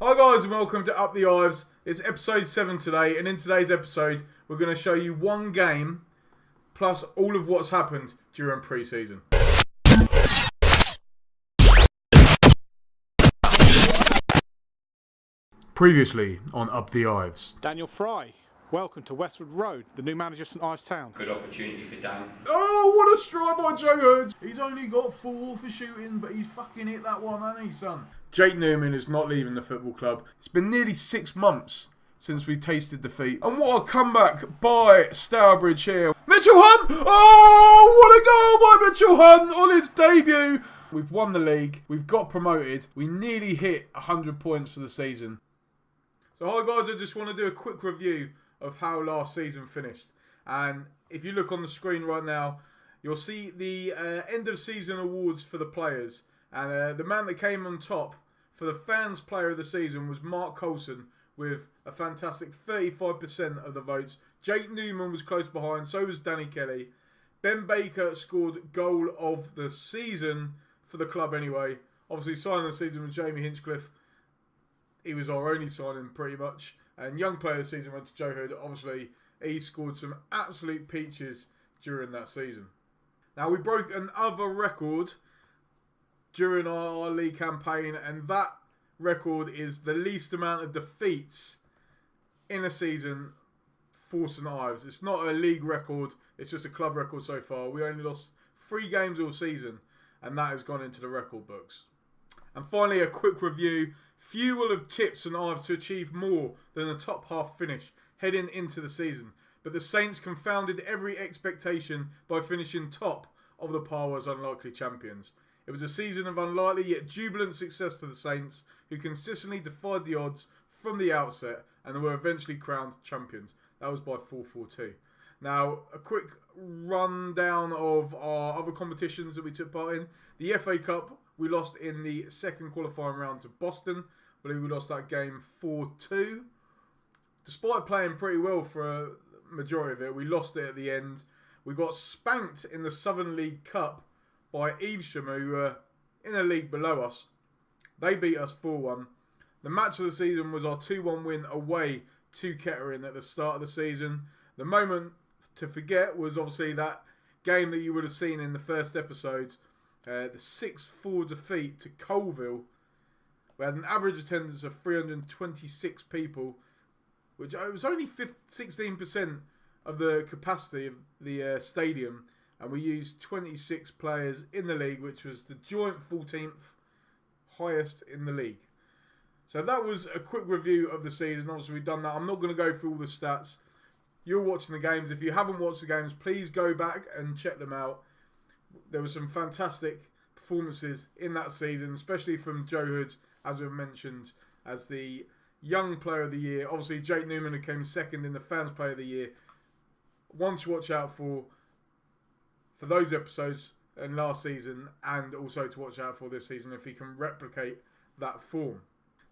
Hi guys and welcome to Up the Ives. It's episode 7 today, and in today's episode we're going to show you one game plus all of what's happened during pre-season. Previously on Up the Ives. Daniel Fry, welcome to Westwood Road, the new manager of St Ives Town. Good opportunity for Dan. Oh, what a strike by Joe Hood. He's only got 4 for shooting, but he's fucking hit that one, hasn't he, son? Jake Newman is not leaving the football club. It's been nearly 6 months since we tasted defeat. And what a comeback by Stourbridge here. Mitchell Hunt! Oh, what a goal by Mitchell Hunt on his debut. We've won the league. We've got promoted. We nearly hit 100 points for the season. So hi guys, I just want to do a quick review of how last season finished. And if you look on the screen right now, you'll see the end of season awards for the players. And the man that came on top for the fans player of the season was Mark Coulson with a fantastic 35% of the votes. Jake Newman was close behind, so was Danny Kelly. Ben Baker scored goal of the season for the club anyway. Obviously signing the season with Jamie Hinchcliffe. He was our only signing pretty much. And young player of the season went to Joe Hood. Obviously he scored some absolute peaches during that season. Now we broke another record during our league campaign, and that record is the least amount of defeats in a season for St Ives. It's not a league record, it's just a club record so far. We only lost 3 games all season, and that has gone into the record books. And finally, a quick review. Few will have tipped St Ives to achieve more than a top half finish heading into the season, but the Saints confounded every expectation by finishing top of the pile as unlikely champions. It was a season of unlikely yet jubilant success for the Saints, who consistently defied the odds from the outset and were eventually crowned champions. That was by 4-4-2. Now, a quick rundown of our other competitions that we took part in. The FA Cup, we lost in the second qualifying round to Boston. I believe we lost that game 4-2. Despite playing pretty well for a majority of it, we lost it at the end. We got spanked in the Southern League Cup by Evesham, who were in a league below us. They beat us 4-1. The match of the season was our 2-1 win away to Kettering at the start of the season. The moment to forget was obviously that game that you would have seen in the first episode, the 6-4 defeat to Colville. We had an average attendance of 326 people, which was only 16% of the capacity of the stadium. And we used 26 players in the league, which was the joint 14th highest in the league. So that was a quick review of the season. Obviously, we've done that. I'm not going to go through all the stats. You're watching the games. If you haven't watched the games, please go back and check them out. There were some fantastic performances in that season, especially from Joe Hood, as we mentioned, as the young player of the year. Obviously, Jake Newman, who came second in the fans player of the year. One to watch out for those episodes in last season, and also to watch out for this season if he can replicate that form.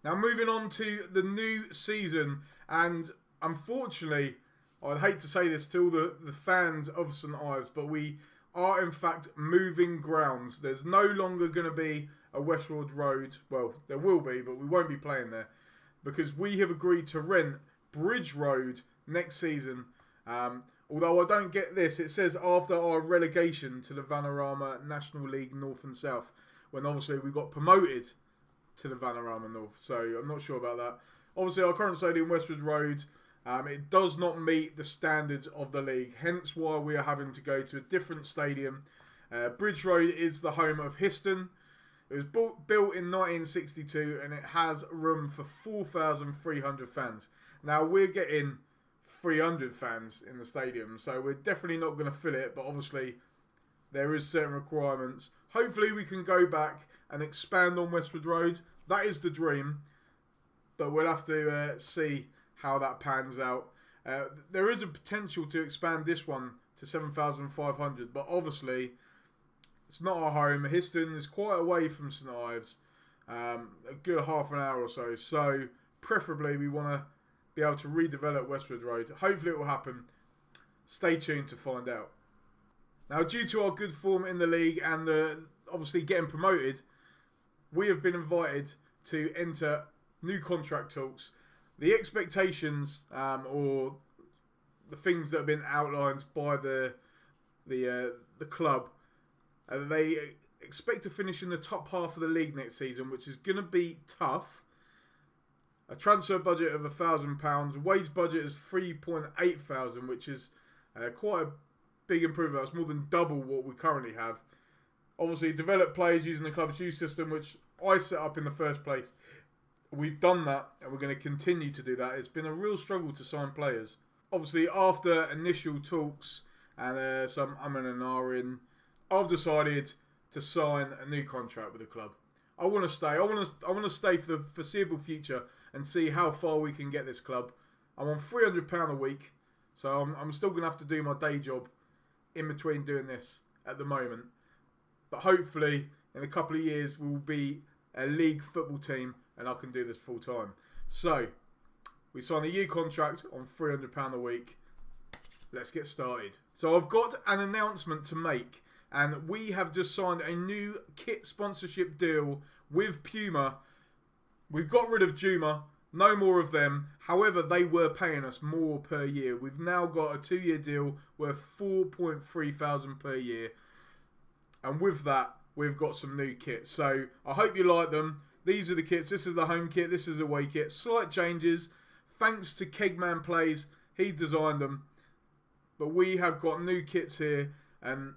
Now moving on to the new season, and unfortunately, I'd hate to say this to all the fans of St Ives, but we are in fact moving grounds. There's no longer going to be a Westwood Road. Well, there will be, but we won't be playing there because we have agreed to rent Bridge Road next season. Although I don't get this, it says after our relegation to the Vanarama National League North and South, when obviously we got promoted to the Vanarama North. So I'm not sure about that. Obviously our current stadium, Westwood Road, it does not meet the standards of the league. Hence why we are having to go to a different stadium. Bridge Road is the home of Histon. It was built in 1962 and it has room for 4,300 fans. Now we're getting 300 fans in the stadium, so we're definitely not going to fill it, but obviously there is certain requirements. Hopefully we can go back and expand on Westwood Road. That is the dream, but we'll have to see how that pans out. There is a potential to expand this one to 7,500, but obviously it's not our home. Histon is quite away from St Ives, a good half an hour or so, so preferably we want to be able to redevelop Westwood Road. Hopefully it will happen. Stay tuned to find out. Now, due to our good form in the league and obviously getting promoted, we have been invited to enter new contract talks. The expectations or the things that have been outlined by the club, they expect to finish in the top half of the league next season, which is going to be tough. A transfer budget of £1,000, wage budget is 3,800, which is quite a big improvement. That's more than double what we currently have. Obviously, develop players using the club's youth system, which I set up in the first place. We've done that, and we're going to continue to do that. It's been a real struggle to sign players. Obviously, after initial talks and some and ahhing, I've decided to sign a new contract with the club. I want to stay. I want to stay for the foreseeable future and see how far we can get this club. I'm on £300 a week, so I'm still going to have to do my day job in between doing this at the moment. But hopefully, in a couple of years, we'll be a league football team and I can do this full time. So, we signed a year contract on £300 a week. Let's get started. So, I've got an announcement to make. And we have just signed a new kit sponsorship deal with Puma. We've got rid of Juma. No more of them. However, they were paying us more per year. We've now got a 2-year deal worth 4,300 per year. And with that, we've got some new kits. So I hope you like them. These are the kits. This is the home kit. This is the away kit. Slight changes. Thanks to Kegman Plays. He designed them. But we have got new kits here. And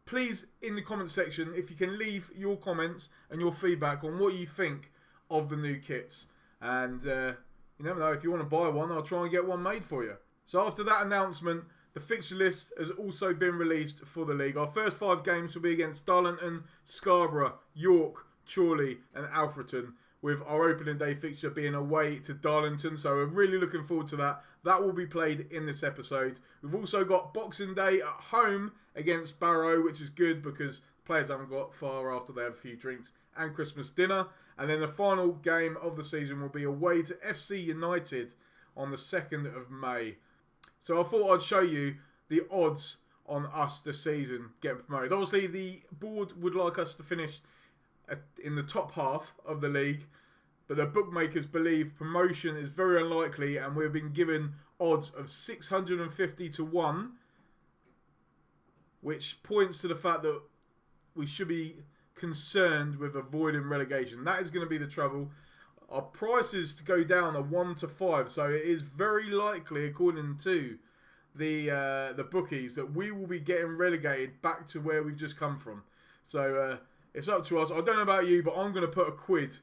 please, in the comment section, if you can leave your comments and your feedback on what you think of the new kits. And you never know, if you want to buy one, I'll try and get one made for you. So after that announcement, the fixture list has also been released for the league. Our first 5 games will be against Darlington, Scarborough, York, Chorley and Alfreton, with our opening day fixture being away to Darlington. So we're really looking forward to that. That will be played in this episode. We've also got Boxing Day at home against Barrow, which is good because players haven't got far after they have a few drinks, and Christmas dinner. And then the final game of the season will be away to FC United on the 2nd of May. So I thought I'd show you the odds on us this season getting promoted. Obviously, the board would like us to finish in the top half of the league, but the bookmakers believe promotion is very unlikely, and we've been given odds of 650 to 1, which points to the fact that we should be concerned with avoiding relegation. That is going to be the trouble. Our prices to go down are 1 to 5, so it is very likely, according to the bookies, that we will be getting relegated back to where we've just come from. So it's up to us. I don't know about you, but I'm going to put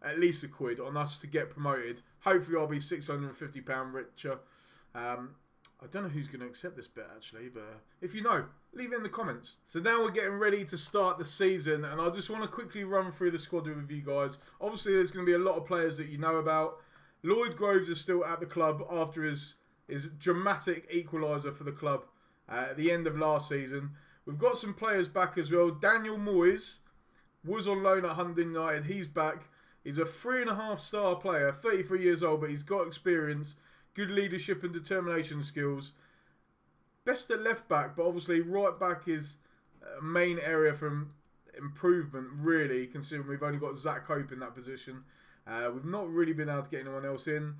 at least a quid on us to get promoted. Hopefully I'll be £650 richer. I don't know who's going to accept this bet actually, but if you know, leave it in the comments. So now we're getting ready to start the season, and I just want to quickly run through the squad with you guys. Obviously there's going to be a lot of players that you know about. Lloyd Groves is still at the club after his dramatic equaliser for the club at the end of last season. We've got some players back as well. Daniel Moyes was on loan at Huntingdon United. He's back. He's a 3.5-star player, 33 years old, but he's got experience, good leadership and determination skills. Best at left back, but obviously right back is a main area for improvement, really, considering we've only got Zach Hope in that position. We've not really been able to get anyone else in.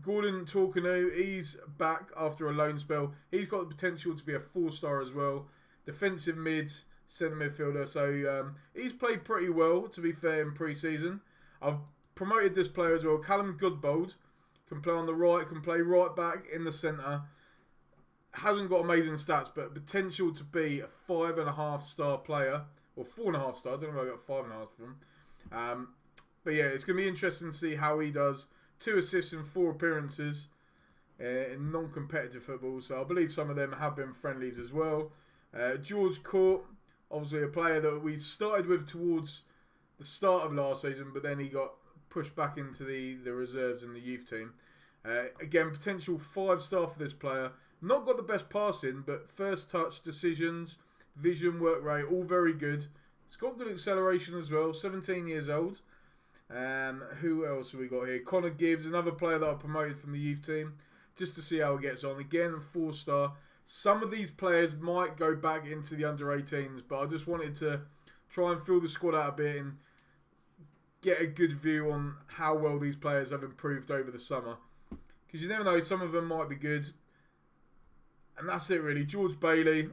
Gordon Torkanu, he's back after a loan spell. He's got the potential to be a 4-star as well. Defensive mid, centre midfielder. So he's played pretty well, to be fair, in pre-season. I've promoted this player as well. Callum Goodbold can play on the right, can play right back in the centre. Hasn't got amazing stats, but potential to be a 5.5-star player. Or 4.5 star. I don't know if I got 5.5 from him. But yeah, it's going to be interesting to see how he does. 2 assists and 4 appearances in non-competitive football. So I believe some of them have been friendlies as well. George Court, obviously a player that we started with towards the start of last season, but then he got pushed back into the reserves and the youth team. Again, potential 5-star for this player. Not got the best passing, but first touch, decisions, vision, work rate, all very good. He's got good acceleration as well, 17 years old. Who else have we got here? Connor Gibbs, another player that I promoted from the youth team, just to see how he gets on. Again, 4-star. Some of these players might go back into the under-18s, but I just wanted to try and fill the squad out a bit and get a good view on how well these players have improved over the summer. Because you never know, some of them might be good. And that's it really. George Bailey,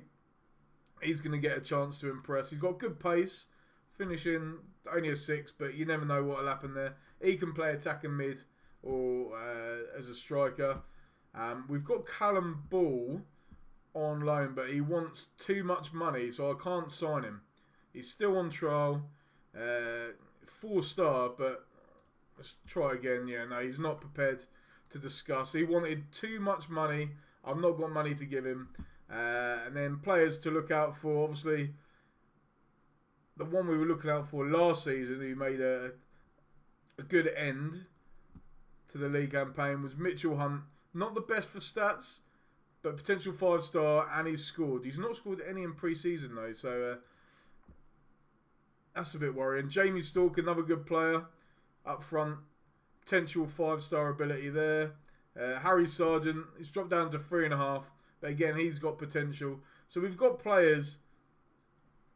he's going to get a chance to impress. He's got good pace, finishing only a 6, but you never know what will happen there. He can play attacking mid or as a striker. We've got Callum Ball on loan, but he wants too much money, so I can't sign him. He's still on trial. 4-star, but let's try again. Yeah, no, he's not prepared to discuss. He wanted too much money. I've not got money to give him. And then players to look out for, obviously, the one we were looking out for last season, who made a good end to the league campaign, was Mitchell Hunt. Not the best for stats, but potential 5-star, and he's scored. He's not scored any in pre-season though, so that's a bit worrying. Jamie Stork, another good player up front. Potential 5-star ability there. Harry Sargent, he's dropped down to 3.5, but again, he's got potential. So we've got players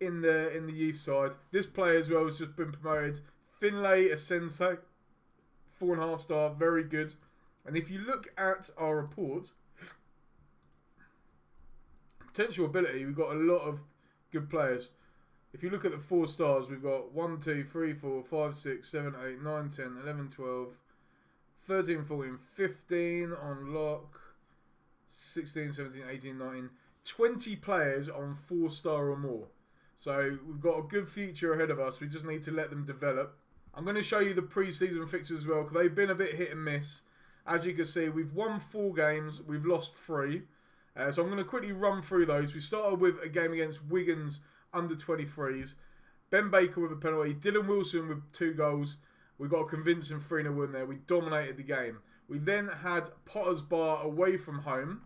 in the youth side. This player as well has just been promoted. Finlay Asensei, 4.5-star, very good. And if you look at our report, potential ability, we've got a lot of good players. If you look at the 4 stars, we've got 1, 2, 3, 4, 5, 6, 7, 8, 9, 10, 11, 12, 13, 14, 15 on lock, 16, 17, 18, 19, 20 players on 4-star or more. So we've got a good future ahead of us. We just need to let them develop. I'm going to show you the pre-season fixtures as well, because they've been a bit hit and miss. As you can see, we've won 4 games, we've lost 3. So I'm going to quickly run through those. We started with a game against Wigan's under-23s. Ben Baker with a penalty. Dylan Wilson with 2 goals. We got a convincing 3-0 win there. We dominated the game. We then had Potter's Bar away from home,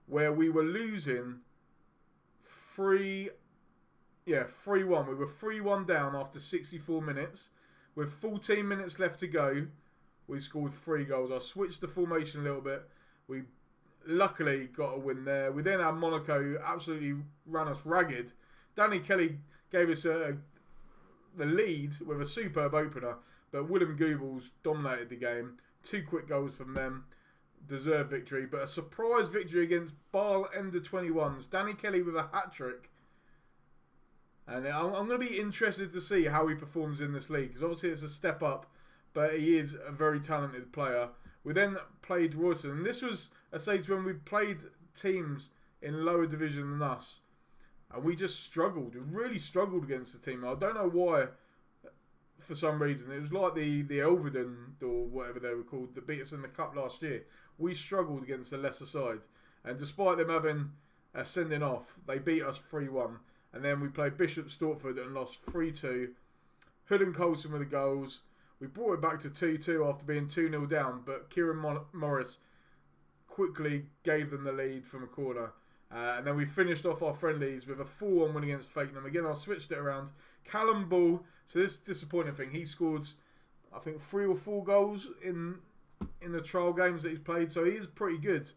where we were losing 3-1. We were 3-1 down after 64 minutes. With 14 minutes left to go, we scored 3 goals. I switched the formation a little bit. We luckily got a win there. We then had Monaco, who absolutely ran us ragged. Danny Kelly gave us the lead with a superb opener, but Willem Goebbels dominated the game. 2 quick goals from them. Deserved victory, but a surprise victory against Bale under-21s. Danny Kelly with a hat-trick. And I'm going to be interested to see how he performs in this league, because obviously it's a step up, but he is a very talented player. We then played Royston, and this was a stage when we played teams in lower division than us, and we just struggled. We really struggled against the team. I don't know why, for some reason. It was like the Elvedon, or whatever they were called, that beat us in the cup last year. We struggled against the lesser side, and despite them having a sending off, they beat us 3-1. And then we played Bishop Stortford and lost 3-2. Hood and Colson were the goals. We brought it back to 2-2 after being 2-0 down, but Kieran Morris quickly gave them the lead from a corner. And then we finished off our friendlies with a 4-1 win against Fakenham. Again, I switched it around. Callum Ball, so this is a disappointing thing. He scored, I think, 3 or 4 goals in the trial games that he's played, so he is pretty good.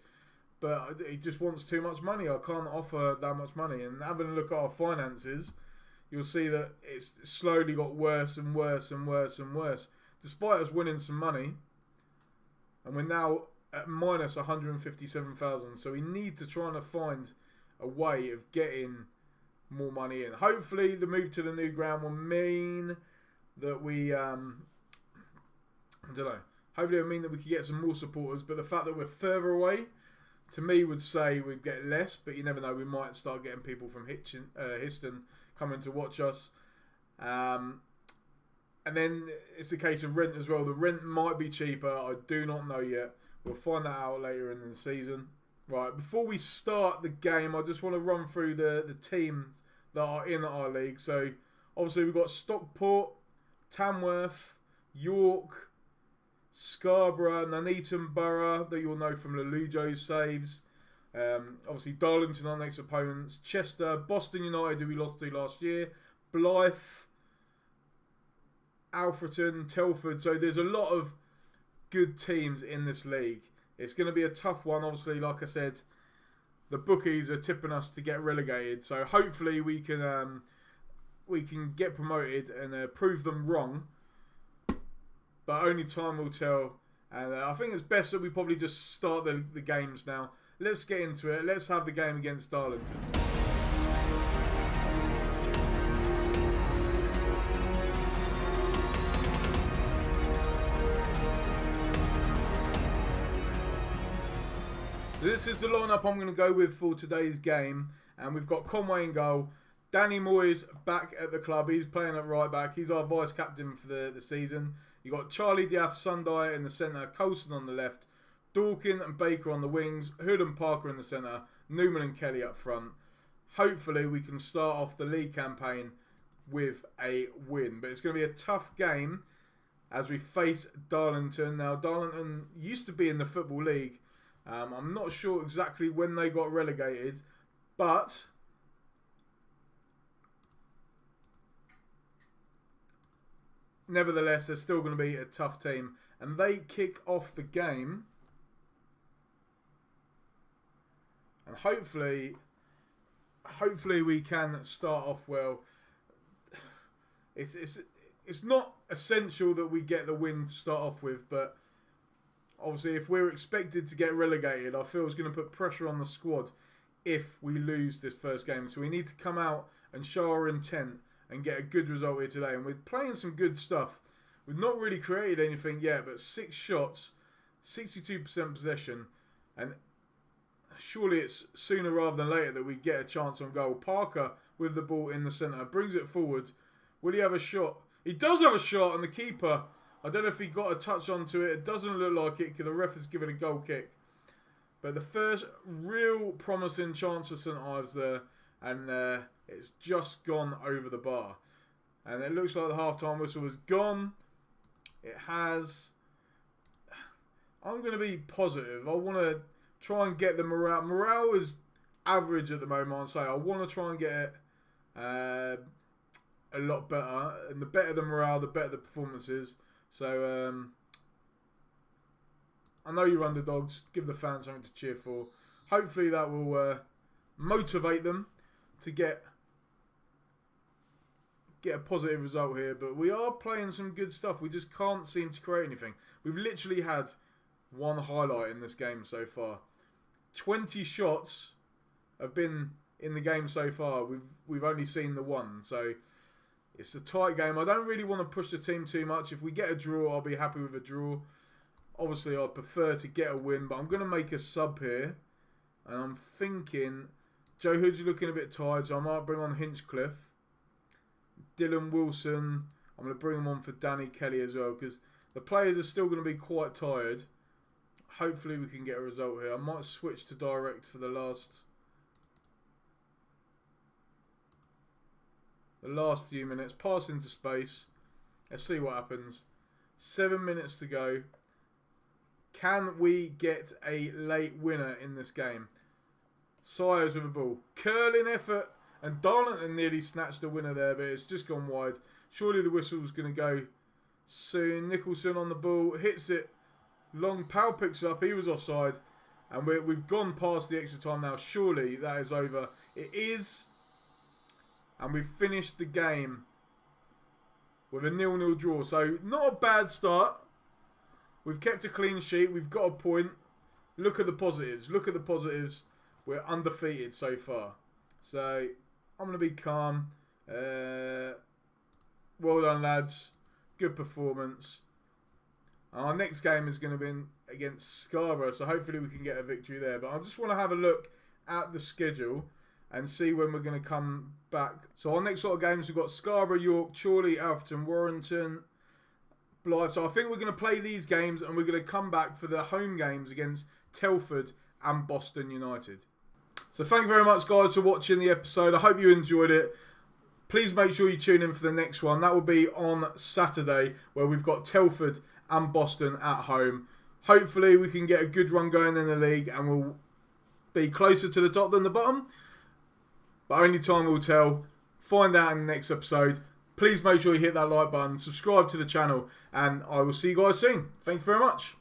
But he just wants too much money. I can't offer that much money. And having a look at our finances, you'll see that it's slowly got worse and worse and worse and worse. Despite us winning some money, and we're now at minus 157,000. So we need to try and find a way of getting more money in. Hopefully the move to the new ground will mean that we, I don't know. Hopefully it will mean that we can get some more supporters. But the fact that we're further away, to me, would say we'd get less, but you never know. We might start getting people from Histon coming to watch us. And then it's a case of rent as well. The rent might be cheaper. I do not know yet. We'll find that out later in the season. Right, before we start the game, I just want to run through the teams that are in our league. So, obviously, we've got Stockport, Tamworth, York, Scarborough, Nuneaton Borough, that you'll know from Lelujo's saves. Obviously, Darlington, our next opponents. Chester, Boston United, who we lost to last year. Blyth, Alfreton, Telford. So there's a lot of good teams in this league. It's going to be a tough one. Obviously, like I said, the bookies are tipping us to get relegated. So hopefully we can get promoted and prove them wrong. but only time will tell. And I think it's best that we probably just start the games now. Let's get into it. Let's have the game against Darlington. This is the lineup I'm going to go with for today's game. And we've got Conway in goal. Danny Moyes back at the club. He's playing at right back. He's our vice captain for the season. You've got Charlie Diath Sunday in the centre. Colson on the left. Dawkin and Baker on the wings. Hood and Parker in the centre. Newman and Kelly up front. Hopefully we can start off the league campaign with a win. But it's going to be a tough game as we face Darlington. Now Darlington used to be in the Football League. I'm not sure exactly when they got relegated, but nevertheless, they're still going to be a tough team. And they kick off the game. And hopefully we can start off well. It's not essential that we get the win to start off with, but obviously, if we're expected to get relegated, I feel it's going to put pressure on the squad if we lose this first game. So we need to come out and show our intent and get a good result here today. And we're playing some good stuff. We've not really created anything yet, but 6 shots, 62% possession. And surely it's sooner rather than later that we get a chance on goal. Parker with the ball in the centre, brings it forward. Will he have a shot? He does have a shot, and the keeper, I don't know if he got a touch onto it. It doesn't look like it because the ref has given a goal kick. But the first real promising chance for St Ives there. And it's just gone over the bar. And it looks like the half-time whistle was gone. It has. I'm going to be positive. I want to try and get the morale. Morale is average at the moment, I'd say. I want to try and get it a lot better. And the better the morale, the better the performance is. So, I know you're underdogs. Give the fans something to cheer for. Hopefully that will motivate them to get a positive result here. But we are playing some good stuff. We just can't seem to create anything. We've literally had one highlight in this game so far. 20 shots have been in the game so far. We've only seen the one. So it's a tight game. I don't really want to push the team too much. If we get a draw, I'll be happy with a draw. Obviously, I'd prefer to get a win, but I'm going to make a sub here. And I'm thinking Joe Hood's looking a bit tired, so I might bring on Hinchcliffe. Dylan Wilson, I'm going to bring him on for Danny Kelly as well, because the players are still going to be quite tired. Hopefully, we can get a result here. I might switch to direct for the last few minutes. Pass into space. Let's see what happens. 7 minutes to go. Can we get a late winner in this game? Sires with a ball. Curling effort. And Darlington nearly snatched a winner there, but it's just gone wide. Surely the whistle's going to go soon. Nicholson on the ball. Hits it. Long. Powell picks up. He was offside. And we've gone past the extra time now. Surely that is over. It is. And we've finished the game with a 0-0 draw. So, not a bad start. We've kept a clean sheet. We've got a point. Look at the positives. Look at the positives. We're undefeated so far. So, I'm going to be calm. Well done, lads. Good performance. Our next game is going to be against Scarborough. So, hopefully we can get a victory there. But I just want to have a look at the schedule and see when we're going to come back. So, our next sort of games, we've got Scarborough, York, Chorley, Alfreton, Warrington, Blythe. So I think we're going to play these games and we're going to come back for the home games against Telford and Boston United. So thank you very much, guys, for watching the episode. I hope you enjoyed it. Please make sure you tune in for the next one. That will be on Saturday, where we've got Telford and Boston at home. Hopefully we can get a good run going in the league and we'll be closer to the top than the bottom. But only time will tell. Find out in the next episode. Please make sure you hit that like button, subscribe to the channel, and I will see you guys soon. Thank you very much.